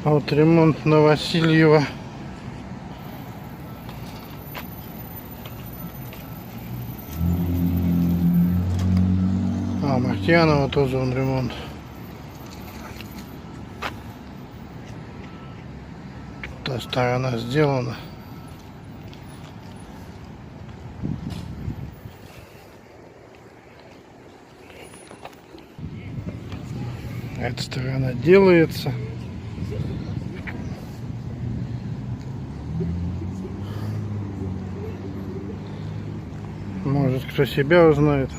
А вот ремонт на Васильева. А, Мартьянова тоже он ремонт. Та сторона сделана. Эта сторона делается. Может, кто себя узнает.